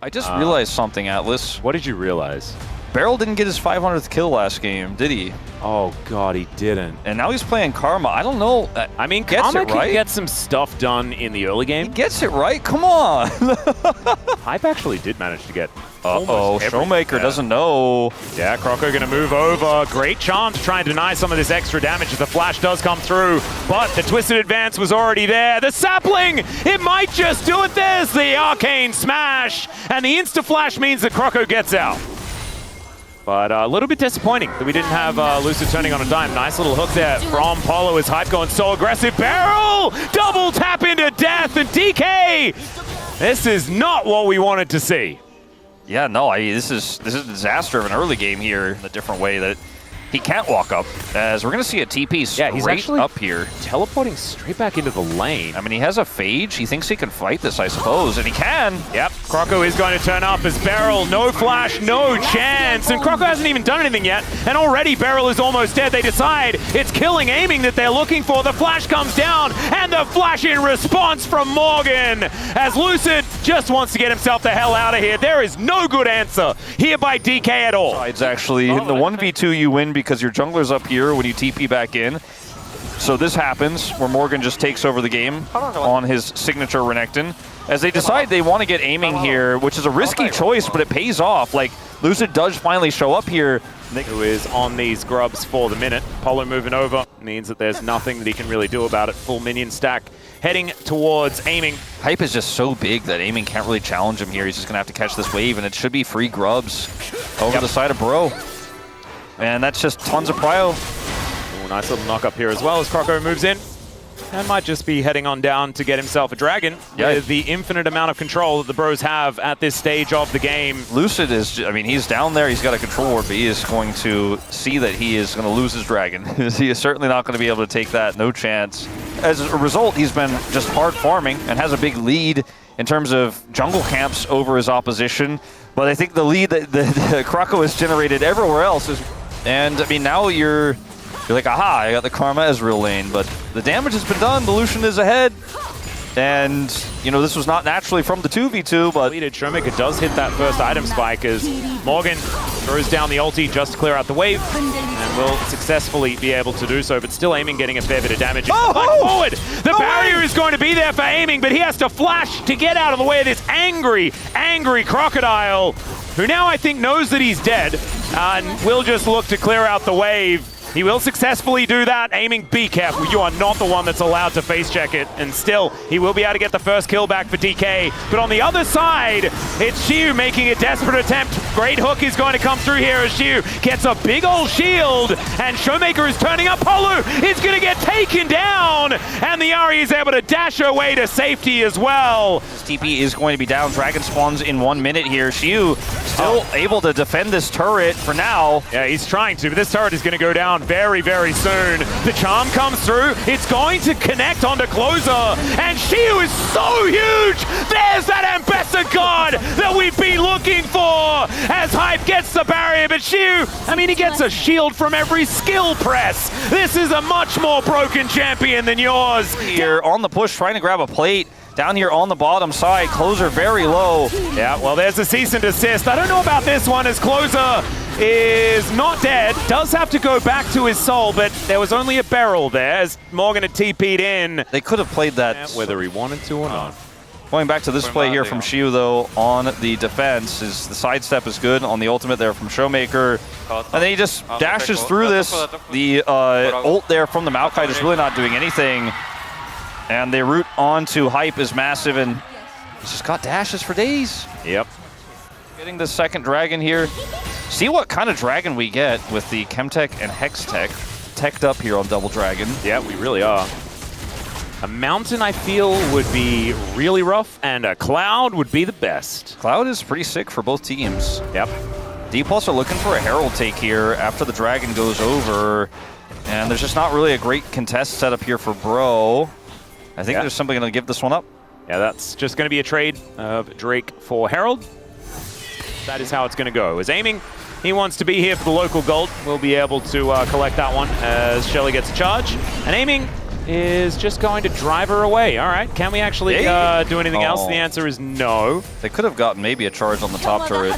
I just realized something, Atlas. What did you realize? Beryl didn't get his 500th kill last game, did he? Oh god, he didn't. And now he's playing Karma. I don't know. I mean, gets Karma it right. can get some stuff done in the early game. He gets it right. Come on. Hype actually did manage to get. Showmaker doesn't know. Yeah, Croco gonna move over. Great chance to try and deny some of this extra damage as the flash does come through. But the twisted advance was already there. The sapling, it might just do it. There's the arcane smash. And the insta flash means that Croco gets out. But a little bit disappointing that we didn't have Lucid turning on a dime. Nice little hook there from Polo as Hype going so aggressive. Beryl! Double tap into death and DK! This is not what we wanted to see. Yeah, no, this is a disaster of an early game here in a different way that he can't walk up, as we're going to see a TP straight he's actually up here. Teleporting straight back into the lane. I mean, he has a phage. He thinks he can fight this, I suppose, and he can. Yep, Croco is going to turn up as Beryl. No flash, no chance. And Croco hasn't even done anything yet. And already Beryl is almost dead. They decide it's killing aiming that they're looking for. The flash comes down, and the flash in response from Morgan. As Lucid just wants to get himself the hell out of here. There is no good answer here by DK at all. It's actually in the 1v2 you win because your jungler's up here when you TP back in. So this happens where Morgan just takes over the game on his signature Renekton. As they decide they want to get aiming here, which is a risky choice, but it pays off. Like, Lucid does finally show up here. Who is on these grubs for the minute. Polo moving over means that there's nothing that he can really do about it. Full minion stack heading towards aiming. Hype is just so big that aiming can't really challenge him here. He's just going to have to catch this wave, and it should be free grubs over the side of Bro. And that's just tons of prio. Ooh, nice little knock up here as well as Croco moves in. And might just be heading on down to get himself a dragon with the infinite amount of control that the Bros have at this stage of the game. Lucid is, I mean, he's down there, he's got a control ward, but he is going to see that he is going to lose his dragon. He is certainly not going to be able to take that, no chance. As a result, he's been just hard farming and has a big lead in terms of jungle camps over his opposition. But I think the lead that Croco has generated everywhere else is, and I mean, now you're like, aha, I got the Karma Ezreal lane, but the damage has been done, the Lucian is ahead. And, you know, this was not naturally from the 2v2, but... Showmaker does hit that first item spike as Morgan throws down the ulti just to clear out the wave and will successfully be able to do so, but still aiming, getting a fair bit of damage. Forward! The barrier is going to be there for aiming, but he has to flash to get out of the way of this angry, angry Crocodile, who now I think knows that he's dead and will just look to clear out the wave. He will successfully do that. Aiming, be careful. You are not the one that's allowed to face check it. And still, he will be able to get the first kill back for DK. But on the other side, it's Xiu making a desperate attempt. Great hook is going to come through here as Xiu gets a big old shield. And Showmaker is turning up. Polu is going to get taken down. And the Ahri is able to dash her way to safety as well. TP is going to be down. Dragon spawns in 1 minute here. Xiu still able to defend this turret for now. Yeah, he's trying to, but this turret is going to go down very, very soon. The charm comes through. It's going to connect onto Closer. And Xiu is so huge. There's that Ambassador God that we've been looking for as Hype gets the barrier. But Xiu, I mean, he gets a shield from every skill press. This is a much more broken champion than yours. Here on the push, trying to grab a plate. Down here on the bottom side, Closer very low. Yeah, well, there's a cease and desist. I don't know about this one as Closer is not dead. Does have to go back to his soul, but there was only a barrel there as Morgan had TP'd in. They could have played that. Whether he wanted to or not. Going back to this play here from Xiu, though, on the defense, is the sidestep is good on the ultimate there from Showmaker. And then he just dashes through this. The ult there from the Maokai is really not doing anything. And the route onto Hype is massive, and he's just got dashes for days. Yep. Getting the second dragon here. See what kind of dragon we get with the Chemtech and Hextech teched up here on Double Dragon. Yeah, we really are. A mountain, I feel, would be really rough, and a cloud would be the best. Cloud is pretty sick for both teams. Yep. Dplus are looking for a Herald take here after the dragon goes over, and there's just not really a great contest set up here for Bro. I think there's somebody going to give this one up. Yeah, that's just going to be a trade of Drake for Herald. That is how it's going to go. As aiming, he wants to be here for the local gold. We'll be able to collect that one as Shelly gets a charge. And aiming is just going to drive her away. All right, can we actually do anything else? The answer is no. They could have gotten maybe a charge on the top turret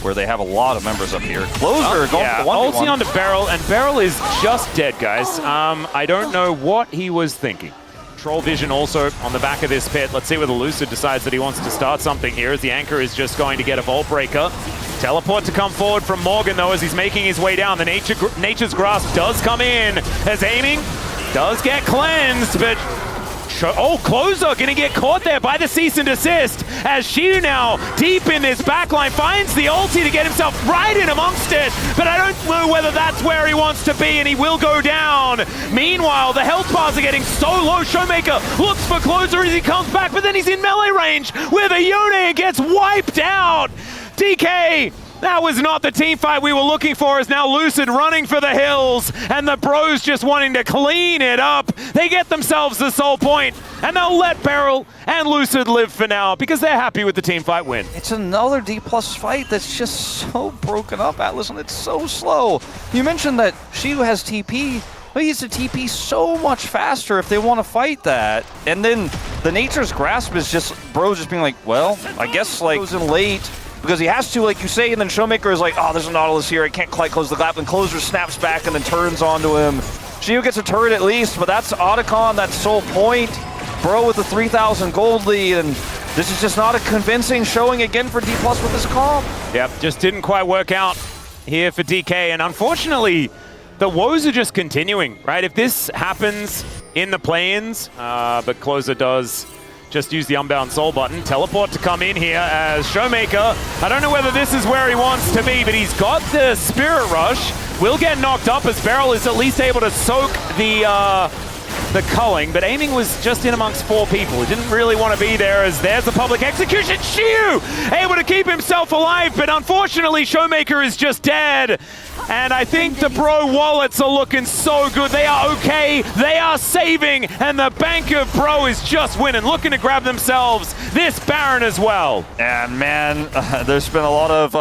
where they have a lot of members up here. Closer going for the 1v1. Ulti onto Beryl, and Beryl is just dead, guys. I don't know what he was thinking. Troll vision also on the back of this pit. Let's see whether Lucid decides that he wants to start something here, as the Anchor is just going to get a Vault Breaker. Teleport to come forward from Morgan, though, as he's making his way down. The Nature's Grasp does come in, as aiming does get cleansed, but Closer gonna get caught there by the cease and desist, as Shiu now deep in this backline finds the ulti to get himself right in amongst it, but I don't know whether that's where he wants to be, and he will go down. Meanwhile, the health bars are getting so low. Showmaker looks for Closer as he comes back, but then he's in melee range with a Yone and gets wiped out. DK, that was not the team fight we were looking for, as now Lucid running for the hills, and the bros just wanting to clean it up. They get themselves the soul point, and they'll let Beryl and Lucid live for now, because they're happy with the team fight win. It's another Dplus fight that's just so broken up, Atlas, and it's so slow. You mentioned that Shiu has TP. He needs to TP so much faster if they want to fight that. And then the Nature's Grasp is just bros just being like, well, I guess like goes in late, because he has to, like you say, and then Showmaker is like, oh, there's a Nautilus here, I can't quite close the gap, and Closer snaps back and then turns onto him. Shiu gets a turret at least, but that's Otacon, that's Soul Point. Bro with the 3,000 gold lead, and this is just not a convincing showing again for Dplus with this comp. Yep, just didn't quite work out here for DK, and unfortunately, the woes are just continuing, right? If this happens in the play-ins, but Closer does just use the Unbound Soul button. Teleport to come in here as Showmaker. I don't know whether this is where he wants to be, but he's got the Spirit Rush. Will get knocked up as Beryl is at least able to soak the culling, but aiming was just in amongst 4 people. He didn't really want to be there, as there's the public execution. Shiu able to keep himself alive, but unfortunately Showmaker is just dead. And I think the bro wallets are looking so good. They are okay, they are saving, and the bank of bro is just winning, looking to grab themselves this Baron as well. And man, there's been a lot of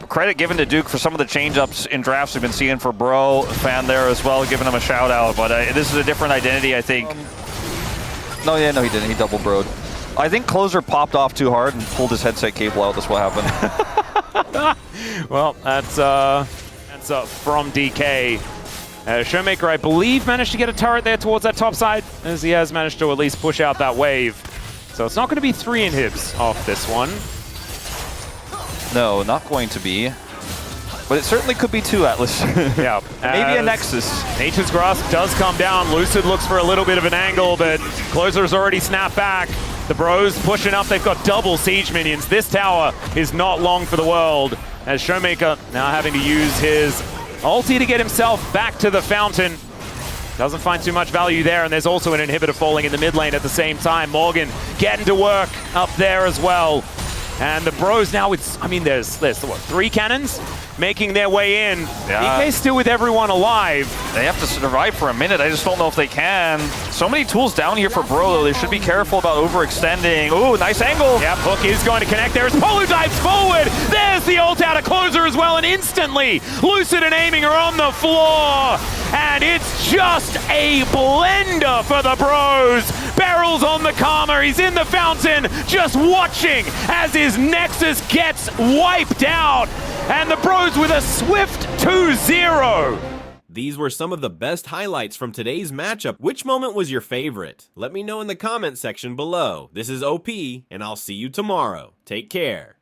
credit given to Duke for some of the change-ups in drafts we've been seeing for bro. Fan there as well, giving him a shout out, but this is a different identity, I think. No, he didn't, he double broed. I think Closer popped off too hard and pulled his headset cable out, that's what happened. Well, that's from DK. Showmaker, I believe, managed to get a turret there towards that top side, as he has managed to at least push out that wave. So it's not going to be 3 inhibs off this one. No, not going to be. But it certainly could be 2, Atlas. Yeah. Maybe a Nexus. Nature's Grasp does come down. Lucid looks for a little bit of an angle, but Closer's already snapped back. The bros pushing up. They've got double siege minions. This tower is not long for the world, as Showmaker now having to use his ulti to get himself back to the fountain. Doesn't find too much value there, and there's also an inhibitor falling in the mid lane at the same time. Morgan getting to work up there as well. And the bros now with, I mean, there's what, 3 cannons making their way in. Yeah. DK still with everyone alive. They have to survive for a minute. I just don't know if they can. So many tools down here for bro, though. They should be careful about overextending. Ooh, nice angle. Yep, Hook is going to connect there as Polu dives forward. There's the ult out of Closer as well, and instantly Lucid and aiming are on the floor. And it's just a blender for the bros. Beryl's on the Karma, he's in the fountain, just watching as his Nexus gets wiped out. And the bros with a swift 2-0. These were some of the best highlights from today's matchup. Which moment was your favorite? Let me know in the comment section below. This is OP, and I'll see you tomorrow. Take care.